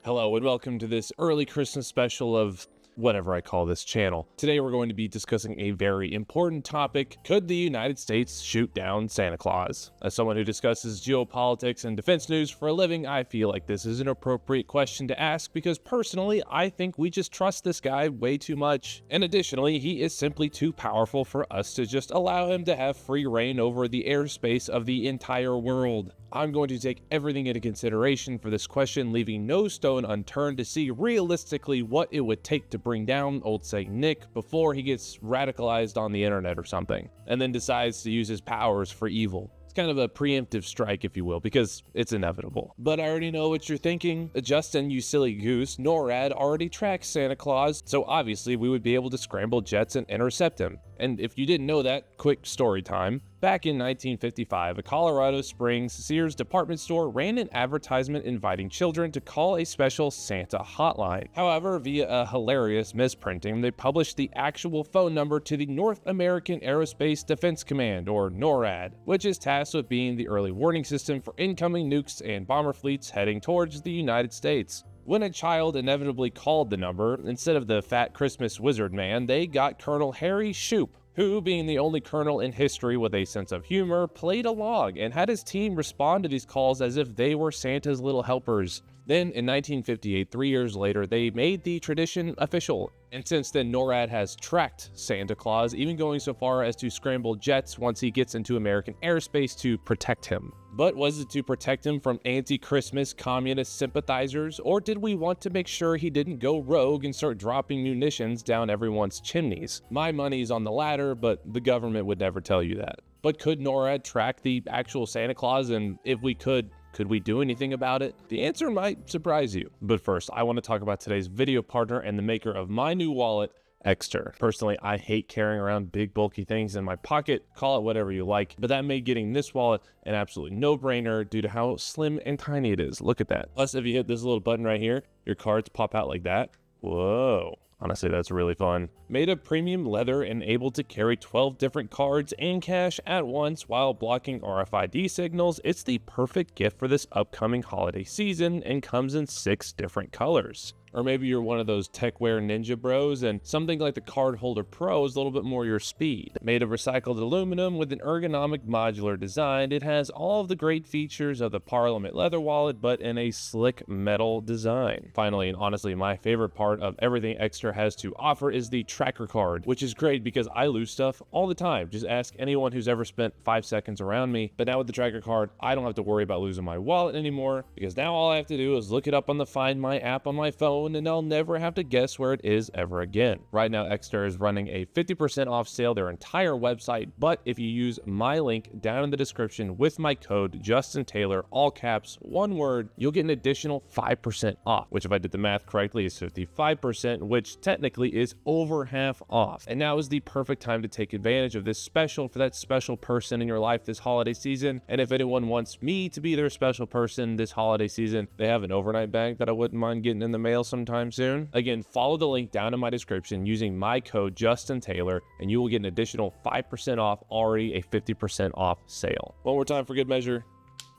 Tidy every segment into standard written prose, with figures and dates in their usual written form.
Hello and welcome to this early Christmas special of whatever I call this channel. Today we're going to be discussing a very important topic. Could the United States shoot down Santa Claus? As someone who discusses geopolitics and defense news for a living, I feel like this is an appropriate question to ask because personally, I think we just trust this guy way too much. And additionally, he is simply too powerful for us to just allow him to have free reign over the airspace of the entire world. I'm going to take everything into consideration for this question, leaving no stone unturned to see realistically what it would take to bring down old Saint Nick before he gets radicalized on the internet or something, and then decides to use his powers for evil. It's kind of a preemptive strike, if you will, because it's inevitable. But I already know what you're thinking. Justin, you silly goose, NORAD already tracks Santa Claus, so obviously we would be able to scramble jets and intercept him. And if you didn't know that, quick story time. Back in 1955, a Colorado Springs Sears department store ran an advertisement inviting children to call a special Santa hotline. However, via a hilarious misprinting, they published the actual phone number to the North American Aerospace Defense Command, or NORAD, which is tasked with being the early warning system for incoming nukes and bomber fleets heading towards the United States. When a child inevitably called the number, instead of the fat Christmas wizard man, they got Colonel Harry Shoup, who, being the only colonel in history with a sense of humor, played along and had his team respond to these calls as if they were Santa's little helpers. Then, in 1958, 3 years later, they made the tradition official. And since then, NORAD has tracked Santa Claus, even going so far as to scramble jets once he gets into American airspace to protect him. But was it to protect him from anti-Christmas communist sympathizers, or did we want to make sure he didn't go rogue and start dropping munitions down everyone's chimneys? My money's on the latter, but the government would never tell you that. But could NORAD track the actual Santa Claus, and if we could we do anything about it? The answer might surprise you. But first, I want to talk about today's video partner and the maker of my new wallet, Ekster. Personally, I hate carrying around big bulky things in my pocket, call it whatever you like, but that made getting this wallet an absolutely no-brainer due to how slim and tiny it is. Look at that. Plus, if you hit this little button right here, your cards pop out like that. Whoa. Honestly, that's really fun. Made of premium leather and able to carry 12 different cards and cash at once while blocking RFID signals, it's the perfect gift for this upcoming holiday season and comes in 6 different colors. Or maybe you're one of those techwear ninja bros and something like the Card Holder Pro is a little bit more your speed. Made of recycled aluminum with an ergonomic modular design, it has all of the great features of the Parliament leather wallet but in a slick metal design. Finally, and honestly my favorite part of everything Ekster has to offer is the tracker card, which is great because I lose stuff all the time. Just ask anyone who's ever spent 5 seconds around me. But now with the tracker card, I don't have to worry about losing my wallet anymore because now all I have to do is look it up on the Find My app on my phone and I'll never have to guess where it is ever again. Right now, Ekster is running a 50% off sale their entire website, but if you use my link down in the description with my code Justin Taylor, all caps, one word, you'll get an additional 5% off, which if I did the math correctly is 55%, which technically is over half off. And now is the perfect time to take advantage of this special for that special person in your life this holiday season. And if anyone wants me to be their special person this holiday season, they have an overnight bag that I wouldn't mind getting in the mail sometime soon. Again, follow the link down in my description using my code Justin Taylor and you will get an additional 5% off already a 50% off sale. One more time for good measure.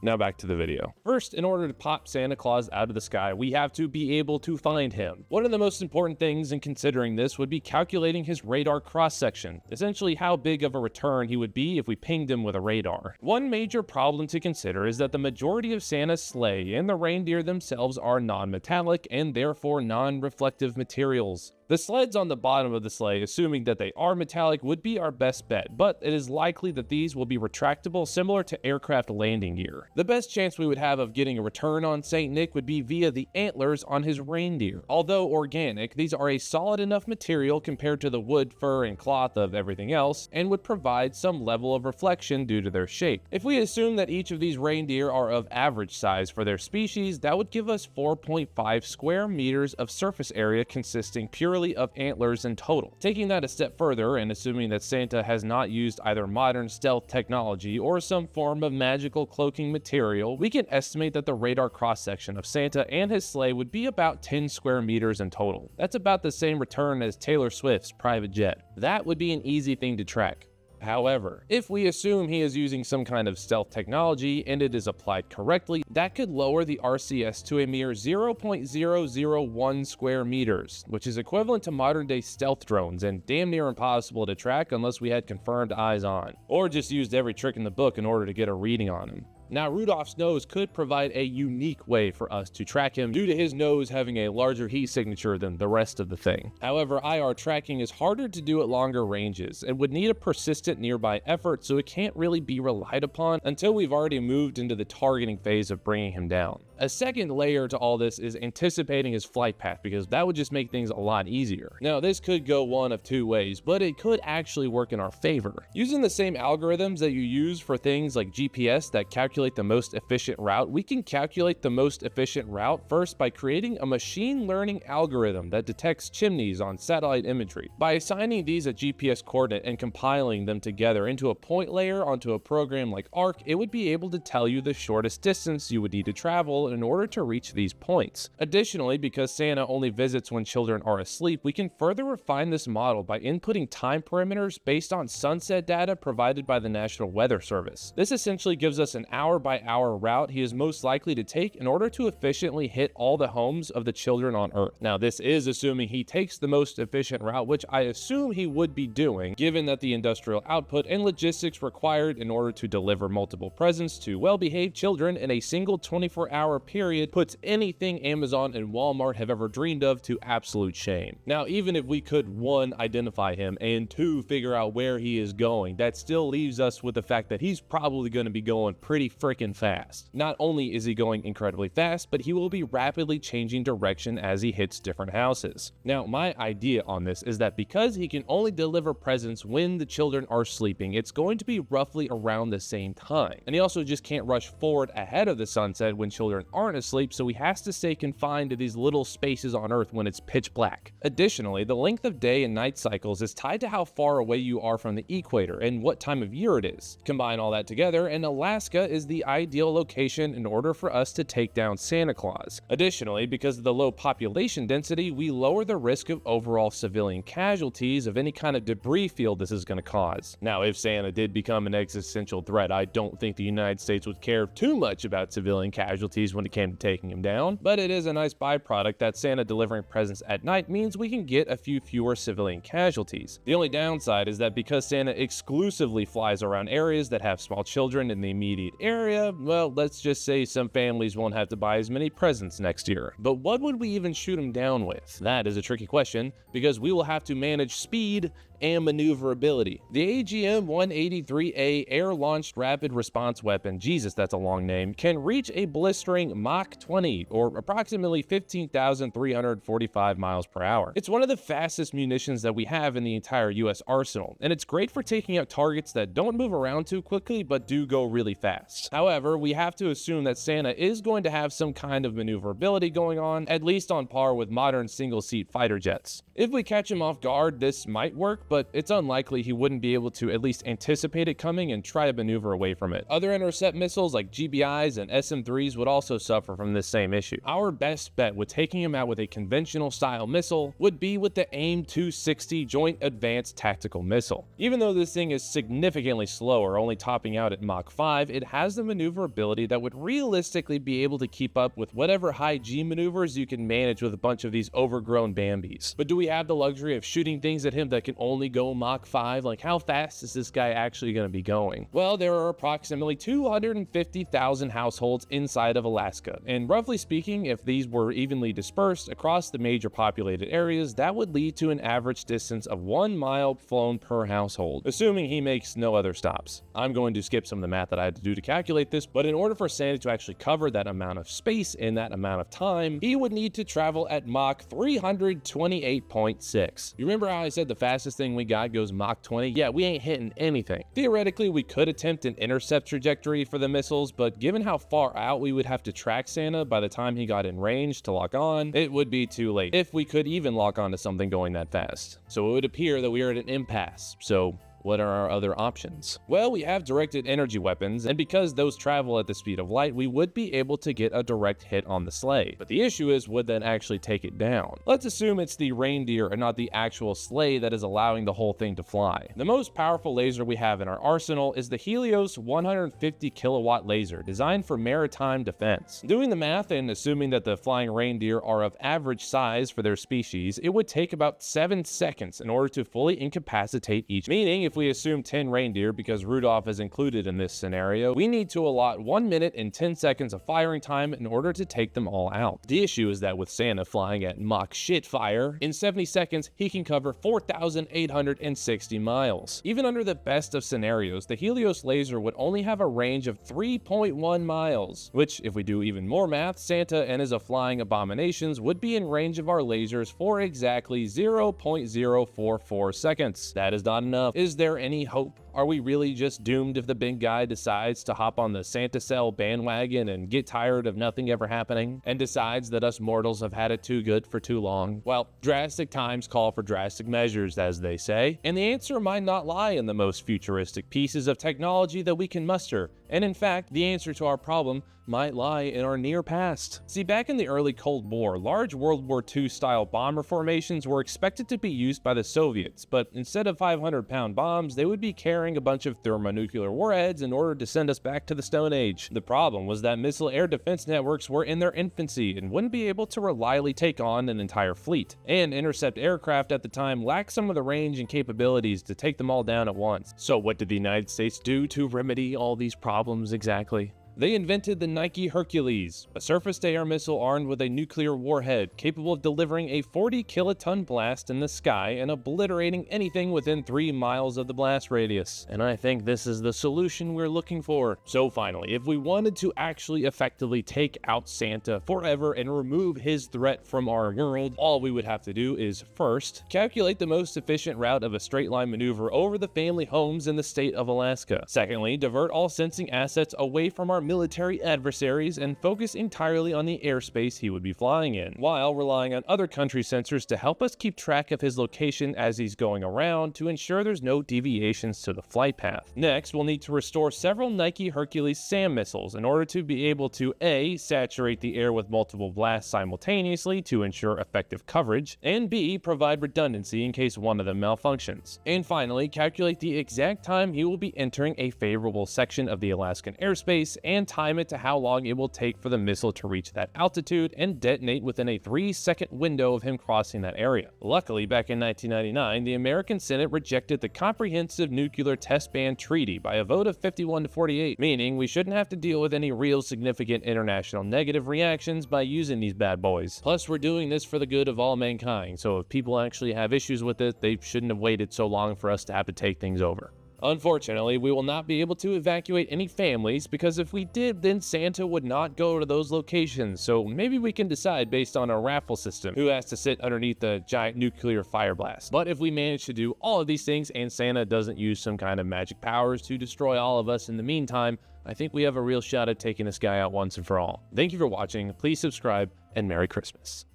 Now back to the video. First, in order to pop Santa Claus out of the sky, we have to be able to find him. One of the most important things in considering this would be calculating his radar cross-section, essentially how big of a return he would be if we pinged him with a radar. One major problem to consider is that the majority of Santa's sleigh and the reindeer themselves are non-metallic and therefore non-reflective materials. The sleds on the bottom of the sleigh, assuming that they are metallic, would be our best bet, but it is likely that these will be retractable, similar to aircraft landing gear. The best chance we would have of getting a return on Saint Nick would be via the antlers on his reindeer. Although organic, these are a solid enough material compared to the wood, fur, and cloth of everything else, and would provide some level of reflection due to their shape. If we assume that each of these reindeer are of average size for their species, that would give us 4.5 square meters of surface area consisting purely of antlers in total. Taking that a step further and assuming that Santa has not used either modern stealth technology or some form of magical cloaking material, we can estimate that the radar cross-section of Santa and his sleigh would be about 10 square meters in total. That's about the same return as Taylor Swift's private jet. That would be an easy thing to track. However, if we assume he is using some kind of stealth technology and it is applied correctly, that could lower the RCS to a mere 0.001 square meters, which is equivalent to modern day stealth drones and damn near impossible to track unless we had confirmed eyes on, or just used every trick in the book in order to get a reading on him. Now, Rudolph's nose could provide a unique way for us to track him due to his nose having a larger heat signature than the rest of the thing. However, IR tracking is harder to do at longer ranges and would need a persistent nearby effort, so it can't really be relied upon until we've already moved into the targeting phase of bringing him down. A second layer to all this is anticipating his flight path, because that would just make things a lot easier. Now, this could go one of two ways, but it could actually work in our favor. Using the same algorithms that you use for things like GPS that calculate the most efficient route, we can calculate the most efficient route first by creating a machine learning algorithm that detects chimneys on satellite imagery. By assigning these a GPS coordinate and compiling them together into a point layer onto a program like Arc, it would be able to tell you the shortest distance you would need to travel in order to reach these points. Additionally, because Santa only visits when children are asleep, we can further refine this model by inputting time perimeters based on sunset data provided by the National Weather Service. This essentially gives us an hour-by-hour route he is most likely to take in order to efficiently hit all the homes of the children on Earth. Now, this is assuming he takes the most efficient route, which I assume he would be doing, given that the industrial output and logistics required in order to deliver multiple presents to well-behaved children in a single 24-hour period puts anything Amazon and Walmart have ever dreamed of to absolute shame. Now, even if we could 1, identify him, and 2, figure out where he is going, that still leaves us with the fact that he's probably going to be going pretty freaking fast. Not only is he going incredibly fast, but he will be rapidly changing direction as he hits different houses. Now, my idea on this is that because he can only deliver presents when the children are sleeping, it's going to be roughly around the same time. And he also just can't rush forward ahead of the sunset when children aren't asleep, so he has to stay confined to these little spaces on Earth when it's pitch black. Additionally, the length of day and night cycles is tied to how far away you are from the equator and what time of year it is. Combine all that together, and Alaska is the ideal location in order for us to take down Santa Claus. Additionally, because of the low population density, we lower the risk of overall civilian casualties of any kind of debris field this is going to cause. Now, if Santa did become an existential threat, I don't think the United States would care too much about civilian casualties when it came to taking him down, but it is a nice byproduct that Santa delivering presents at night means we can get a few fewer civilian casualties. The only downside is that because Santa exclusively flies around areas that have small children in the immediate area, well, let's just say some families won't have to buy as many presents next year. But what would we even shoot him down with? That is a tricky question, because we will have to manage speed and maneuverability. The AGM-183A air-launched rapid response weapon, Jesus, that's a long name, can reach a blistering Mach 20, or approximately 15,345 miles per hour. It's one of the fastest munitions that we have in the entire US arsenal, and it's great for taking out targets that don't move around too quickly but do go really fast. However, we have to assume that Santa is going to have some kind of maneuverability going on, at least on par with modern single-seat fighter jets. If we catch him off guard, this might work, but it's unlikely he wouldn't be able to at least anticipate it coming and try to maneuver away from it. Other intercept missiles like GBIs and SM-3s would also suffer from this same issue. Our best bet with taking him out with a conventional style missile would be with the AIM-260 Joint Advanced Tactical Missile. Even though this thing is significantly slower, only topping out at Mach 5, it has the maneuverability that would realistically be able to keep up with whatever high G maneuvers you can manage with a bunch of these overgrown Bambis. But do we have the luxury of shooting things at him that can only go Mach 5? Like, how fast is this guy actually going to be going? Well, there are approximately 250,000 households inside of Alaska, and roughly speaking, if these were evenly dispersed across the major populated areas, that would lead to an average distance of 1 mile flown per household, assuming he makes no other stops. I'm going to skip some of the math that I had to do to calculate this, but in order for Santa to actually cover that amount of space in that amount of time, he would need to travel at Mach 328.6. You remember how I said the fastest thing we got goes Mach 20? Yeah, we ain't hitting anything. Theoretically, we could attempt an intercept trajectory for the missiles, but given how far out we would have to track Santa by the time he got in range to lock on, it would be too late, if we could even lock onto something going that fast. So it would appear that we are at an impasse. So What are our other options? Well, we have directed energy weapons, and because those travel at the speed of light, we would be able to get a direct hit on the sleigh. But the issue is, would that actually take it down? Let's assume it's the reindeer and not the actual sleigh that is allowing the whole thing to fly. The most powerful laser we have in our arsenal is the Helios 150 kilowatt laser, designed for maritime defense. Doing the math and assuming that the flying reindeer are of average size for their species, it would take about 7 seconds in order to fully incapacitate each. Meaning, if we assume 10 reindeer, because Rudolph is included in this scenario, we need to allot 1 minute and 10 seconds of firing time in order to take them all out. The issue is that with Santa flying at Mach shit fire, in 70 seconds he can cover 4,860 miles. Even under the best of scenarios, the Helios laser would only have a range of 3.1 miles, which, if we do even more math, Santa and his flying abominations would be in range of our lasers for exactly 0.044 seconds. That is not enough. Is there any hope? Are we really just doomed if the big guy decides to hop on the Santa Cell bandwagon and get tired of nothing ever happening, and decides that us mortals have had it too good for too long? Well, drastic times call for drastic measures, as they say, and the answer might not lie in the most futuristic pieces of technology that we can muster, and in fact, the answer to our problem might lie in our near past. See, back in the early Cold War, large World War II style bomber formations were expected to be used by the Soviets, but instead of 500-pound bombs, they would be carrying a bunch of thermonuclear warheads in order to send us back to the Stone Age. The problem was that missile air defense networks were in their infancy and wouldn't be able to reliably take on an entire fleet, and intercept aircraft at the time lacked some of the range and capabilities to take them all down at once. So what did the United States do to remedy all these problems exactly? They invented the Nike Hercules, a surface-to-air missile armed with a nuclear warhead capable of delivering a 40-kiloton blast in the sky and obliterating anything within 3 miles of the blast radius. And I think this is the solution we're looking for. So finally, if we wanted to actually effectively take out Santa forever and remove his threat from our world, all we would have to do is, first, calculate the most efficient route of a straight-line maneuver over the family homes in the state of Alaska. Secondly, divert all sensing assets away from our military adversaries and focus entirely on the airspace he would be flying in, while relying on other country sensors to help us keep track of his location as he's going around to ensure there's no deviations to the flight path. Next, we'll need to restore several Nike Hercules SAM missiles in order to be able to A, saturate the air with multiple blasts simultaneously to ensure effective coverage, and B, provide redundancy in case one of them malfunctions. And finally, calculate the exact time he will be entering a favorable section of the Alaskan airspace and time it to how long it will take for the missile to reach that altitude and detonate within a 3-second window of him crossing that area. Luckily, back in 1999, the American Senate rejected the Comprehensive Nuclear Test Ban Treaty by a vote of 51 to 48, meaning we shouldn't have to deal with any real significant international negative reactions by using these bad boys. Plus, we're doing this for the good of all mankind, so if people actually have issues with it, they shouldn't have waited so long for us to have to take things over. Unfortunately, we will not be able to evacuate any families because if we did, then Santa would not go to those locations, so maybe we can decide based on a raffle system who has to sit underneath the giant nuclear fire blast. But if we manage to do all of these things and Santa doesn't use some kind of magic powers to destroy all of us in the meantime, I think we have a real shot at taking this guy out once and for all. Thank you for watching, please subscribe, and Merry Christmas.